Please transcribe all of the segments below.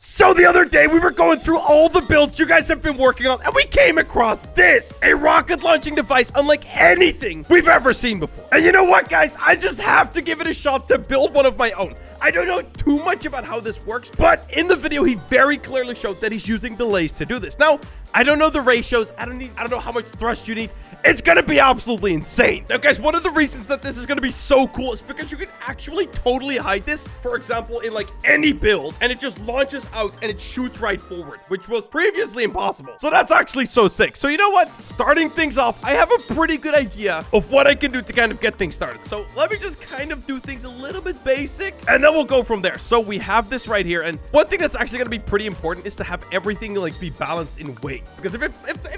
So the other day, we were going through all the builds you guys have been working on, and we came across this. A rocket launching device unlike anything we've ever seen before. And you know what, guys? I just have to give it a shot to build one of my own. I don't know too much about how this works, but in the video, he very clearly showed that he's using delays to do this. Now, I don't know the ratios. I don't know how much thrust you need. It's gonna be absolutely insane. Now, guys, one of the reasons that this is gonna be so cool is because you can actually totally hide this, for example, in like any build, and it just launches out and it shoots right forward, which was previously impossible. So that's actually so sick. So you know what? Starting things off, I have a pretty good idea of what I can do to kind of get things started. So let me just kind of do things a little bit basic, and then we'll go from there. So we have this right here, and one thing that's actually gonna be pretty important is to have everything like be balanced in weight. Because if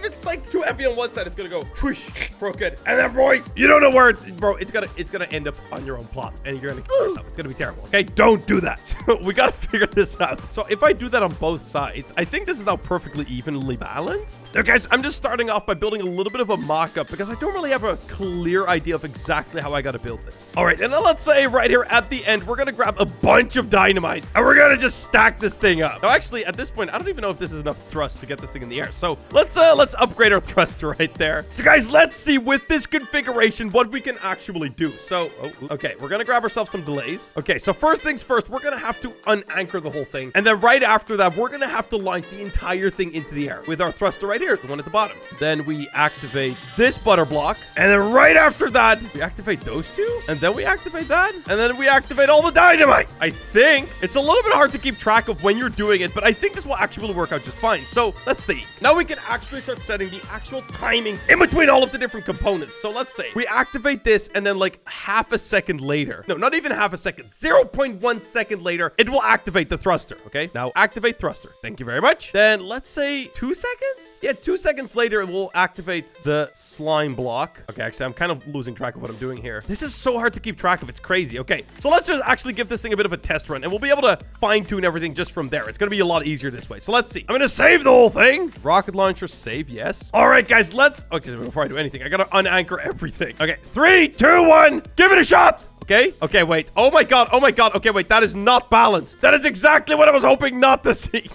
it's like too heavy on one side, it's gonna go whoosh, broken. And then, boys, you don't know where, bro. It's gonna end up on your own plot, and you're gonna kill yourself. It's gonna be terrible. Okay, don't do that. We gotta figure this out. So if I do that on both sides, I think this is now perfectly evenly balanced. Now, guys, I'm just starting off by building a little bit of a mock-up because I don't really have a clear idea of exactly how I gotta build this. All right, and then let's say right here at the end, we're gonna grab a bunch of dynamite, and we're gonna just stack this thing up. Now, actually, at this point, I don't even know if this is enough thrust to get this thing in the air. So let's upgrade our thruster right there. So guys, let's see with this configuration what we can actually do. So, okay, we're gonna grab ourselves some delays. Okay, so first things first, we're gonna have to unanchor the whole thing. And then right after that, we're gonna have to launch the entire thing into the air with our thruster right here, the one at the bottom. Then we activate this butter block. And then right after that, we activate those two. And then we activate that. And then we activate all the dynamite. I think it's a little bit hard to keep track of when you're doing it, but I think this will actually work out just fine. So let's see. Now we can actually start setting the actual timings in between all of the different components. So let's say we activate this, and then like half a second later, no, not even half a second, 0.1 second later, it will activate the thruster. Okay, now activate thruster. Thank you very much. Then let's say 2 seconds. Yeah, 2 seconds later, it will activate the slime block. Okay, actually, I'm kind of losing track of what I'm doing here. This is so hard to keep track of. It's crazy. Okay, so let's just actually give this thing a bit of a test run, and we'll be able to fine tune everything just from there. It's going to be a lot easier this way. So let's see. I'm going to save the whole thing. Rocket launcher save. Yes. All right, guys, let's... Okay, before I do anything, I got to unanchor everything. Okay, 3, 2, 1. Give it a shot. Okay. Okay, wait. Oh my god. Oh my god. Okay, wait. That is not balanced. That is exactly what I was hoping not to see.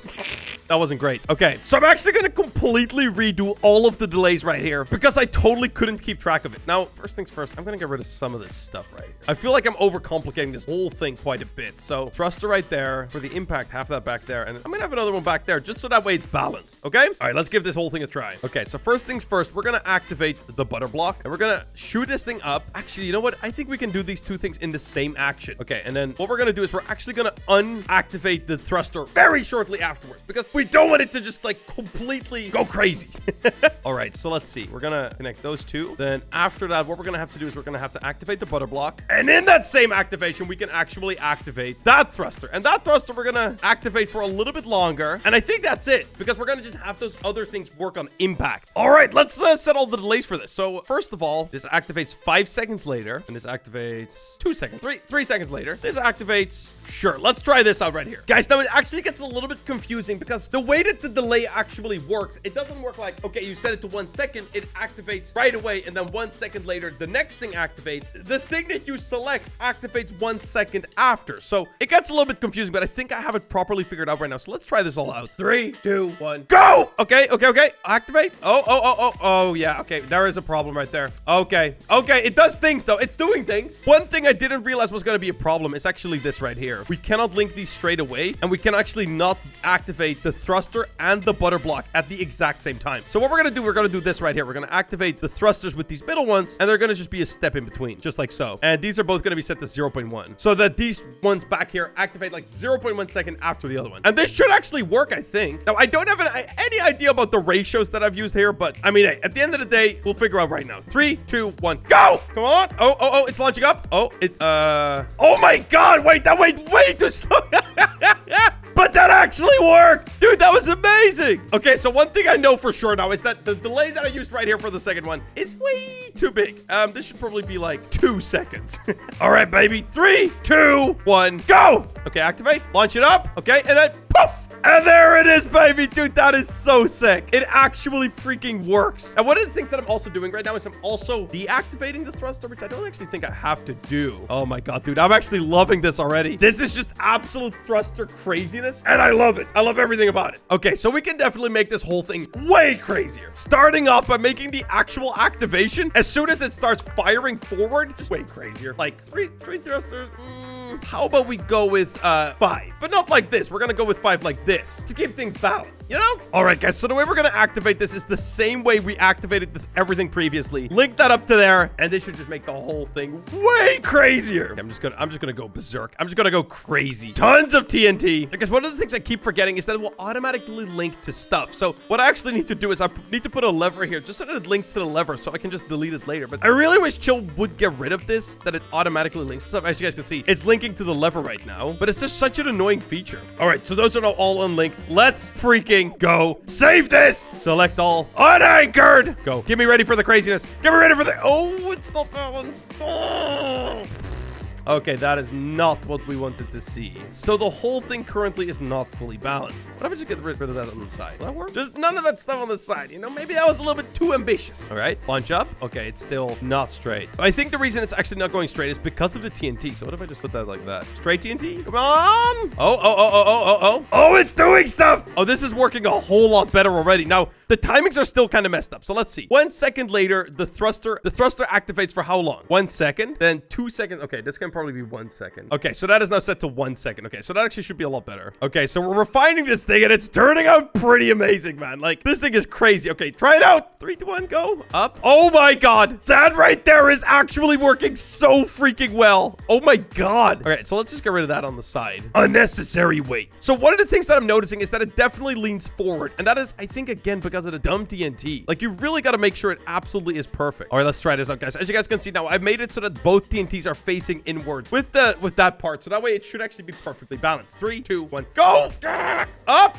That wasn't great. Okay, so I'm actually going to completely redo all of the delays right here because I totally couldn't keep track of it. Now, first things first, I'm going to get rid of some of this stuff right here. I feel like I'm overcomplicating this whole thing quite a bit. So thruster right there for the impact, half that back there. And I'm going to have another one back there just so that way it's balanced. Okay. All right, let's give this whole thing a try. Okay, so first things first, we're going to activate the butter block and we're going to shoot this thing up. Actually, you know what? I think we can do these two things in the same action. Okay, and then what we're going to do is we're actually going to unactivate the thruster very shortly afterwards because we don't want it to just like completely go crazy. All right, so let's see. We're gonna connect those two. Then after that, what we're gonna have to do is we're gonna have to activate the butter block. And in that same activation, we can actually activate that thruster. And that thruster we're gonna activate for a little bit longer. And I think that's it because we're gonna just have those other things work on impact. All right, let's set all the delays for this. So first of all, this activates 5 seconds later. And this activates 2 seconds, 3 seconds later. This activates, sure, let's try this out right here. Guys, now it actually gets a little bit confusing because the way that the delay actually works, it doesn't work like, okay, you set it to 1 second, it activates right away, and then 1 second later, the next thing activates. The thing that you select activates 1 second after. So it gets a little bit confusing, but I think I have it properly figured out right now. So let's try this all out. 3, 2, 1, go! Okay. Activate. Oh, yeah. Okay, there is a problem right there. Okay, it does things though. It's doing things. One thing I didn't realize was going to be a problem is actually this right here. We cannot link these straight away, and we can actually not activate the thruster and the butter block at the exact same time. So what we're going to do this right here. We're going to activate the thrusters with these middle ones, and they're going to just be a step in between, just like so. And these are both going to be set to 0.1, so that these ones back here activate like 0.1 second after the other one. And this should actually work, I think. Now, I don't have any idea about the ratios that I've used here, but I mean, hey, at the end of the day, we'll figure out right now. 3, 2, 1, go! Come on. Oh, it's launching up. Oh, oh my god, wait, that went way too slow. But that actually worked! Dude, that was amazing! Okay, so one thing I know for sure now is that the delay that I used right here for the second one is way too big. This should probably be like 2 seconds. All right, baby. 3, 2, 1, go! Okay, activate. Launch it up. Okay, and then poof! And there it is, baby. Dude, that is so sick. It actually freaking works. And one of the things that I'm also doing right now is I'm also deactivating the thruster, which I don't actually think I have to do. Oh my God, dude. I'm actually loving this already. This is just absolute thruster craziness. And I love it. I love everything about it. Okay, so we can definitely make this whole thing way crazier. Starting off by making the actual activation. As soon as it starts firing forward, just way crazier. Like three thrusters. How about we go with 5? But not like this. We're gonna go with 5 like this to keep things balanced, you know? All right, guys. So the way we're gonna activate this is the same way we activated everything previously. Link that up to there, and this should just make the whole thing way crazier. Okay, I'm just gonna go berserk. I'm just gonna go crazy. Tons of TNT. Because one of the things I keep forgetting is that it will automatically link to stuff. So what I actually need to do is I need to put a lever here just so that it links to the lever, so I can just delete it later. But I really wish Chill would get rid of this, that it automatically links to stuff. As you guys can see, it's linking to the lever right now, but it's just such an annoying feature. All right, so those are now all unlinked. Let's freaking go. Save this. Select all. Unanchored. Go. Get me ready for the craziness. Get me ready for the... Oh, it's not balanced. Oh. Okay, that is not what we wanted to see. So the whole thing currently is not fully balanced. What if I just get rid of that on the side? Will that work? Just none of that stuff on the side. You know, maybe that was a little bit too ambitious. All right, launch up. Okay, it's still not straight. I think the reason it's actually not going straight is because of the TNT. So what if I just put that like that? Straight TNT? Come on. Oh, it's doing stuff. Oh, this is working a whole lot better already. Now, the timings are still kind of messed up. So let's see. 1 second later, the thruster activates for how long? 1 second, then 2 seconds. Okay, this can probably be 1 second. Okay, so that is now set to 1 second. Okay, so that actually should be a lot better. Okay, so we're refining this thing and it's turning out pretty amazing, man. Like, this thing is crazy. Okay, try it out. 3, 2, 1, go. Up. Oh my God. That right there is actually working so freaking well. Oh my God. All right, so let's just get rid of that on the side. Unnecessary weight. So one of the things that I'm noticing is that it definitely leans forward. And that is, I think, again, because of the dumb TNT. Like, you really got to make sure it absolutely is perfect. All right, let's try this out, guys. As you guys can see now, I've made it so that both TNTs are facing inwards with that part. So that way it should actually be perfectly balanced. 3, 2, 1, go! Up!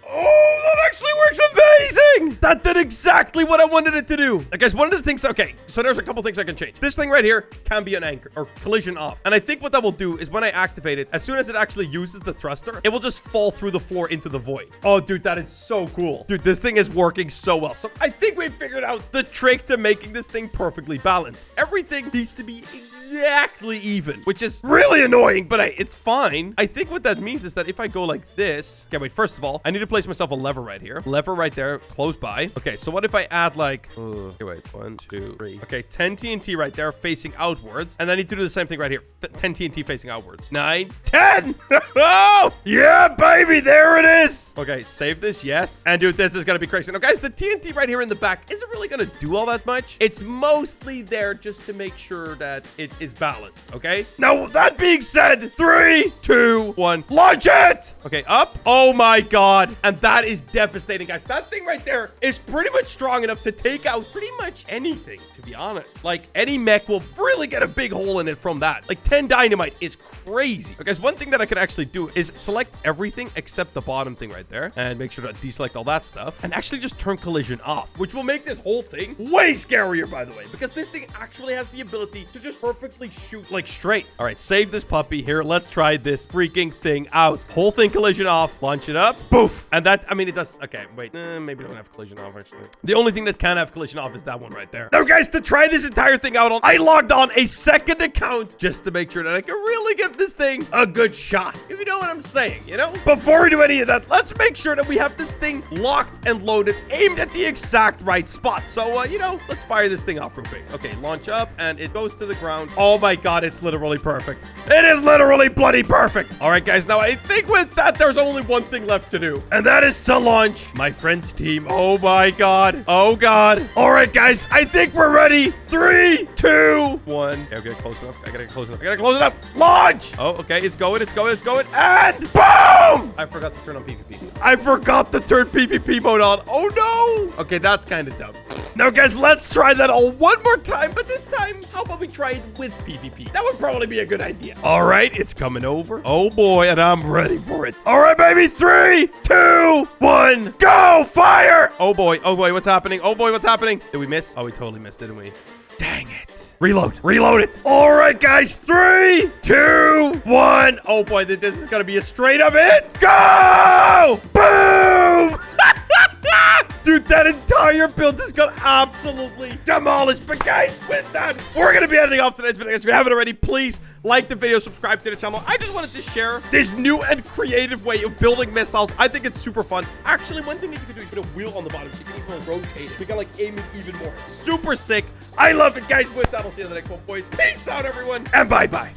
Oh, that actually works amazing! That did exactly what I wanted it to do. Guys, one of the things... Okay, so there's a couple things I can change. This thing right here can be an anchor or collision off. And I think what that will do is when I activate it, as soon as it actually uses the thruster, it will just fall through the floor into the void. Oh, dude, that is so cool. Dude, this thing is working so well. So I think we figured out the trick to making this thing perfectly balanced. Everything needs to be exactly even, which is really annoying, but it's fine. I think what that means is that if I go like this... Okay, wait, first of all, I need to place myself a lever right here. Lever right there, close by. Okay, so what if I add like... Okay, wait, 1, 2, 3. Okay, 10 TNT right there facing outwards. And I need to do the same thing right here. 10 TNT facing outwards. 9, 10! Oh! Yeah, baby, there it is! Okay, save this, yes. And dude, this is gonna be crazy. Now, guys, the TNT right here in the back isn't really gonna do all that much. It's mostly there just to make sure that it is balanced, okay? Now, that being said, 3, 2, 1, launch it! Okay, up. Oh my God. And that is devastating, guys. That thing right there is pretty much strong enough to take out pretty much anything, to be honest. Like, any mech will really get a big hole in it from that. Like, 10 dynamite is crazy. Okay, guys, one thing that I can actually do is select everything except the bottom thing right there and make sure to deselect all that stuff and actually just turn collision off, which will make this whole thing way scarier, by the way, because this thing actually has the ability to just perfectly shoot like straight. All right, save this puppy here. Let's try this freaking thing out. Whole thing collision off. Launch it up. Boof. And that, I mean, it does. Okay, wait. Maybe don't have collision off, actually. The only thing that can have collision off is that one right there. Now, guys, to try this entire thing out, I logged on a second account just to make sure that I can really give this thing a good shot. If you know what I'm saying, you know? Before we do any of that, let's make sure that we have this thing locked and loaded, aimed at the exact right spot. So, you know, let's fire this thing off real quick. Okay, launch up, and it goes to the ground. Oh my God, it's literally perfect. It is literally bloody perfect. All right, guys, now I think with that, there's only one thing left to do, and that is to launch my friend's team. Oh my God. Oh God. All right, guys, I think we're ready. 3, 2, 1. Okay, I'll get close enough. I gotta get close enough. I gotta close enough. Launch. Oh, okay. It's going. It's going. It's going. And boom! I forgot to turn on PvP. I forgot to turn PvP mode on. Oh no. Okay, that's kind of dumb. Now, guys, let's try that all one more time, but this time, how about we try it with PvP? That would probably be a good idea. All right, it's coming over. Oh boy, and I'm ready for it. All right, baby. 3, 2, 1, go! Fire! Oh boy, what's happening? Oh boy, what's happening? Did we miss? Oh, we totally missed, didn't we? Dang it. Reload. Reload it. All right, guys. 3, 2, 1. Oh, boy. This is going to be a straight up hit. Go! Boom! Dude, that entire build just got absolutely demolished. But guys, with that, we're going to be ending off today's video. Guys, if you haven't already, please like the video, subscribe to the channel. I just wanted to share this new and creative way of building missiles. I think it's super fun. Actually, one thing that you can do is put a wheel on the bottom so you can even rotate it. You can like aim it even more. Super sick. I love it, guys. With that, I'll see you in the next one, boys. Peace out, everyone, and bye-bye.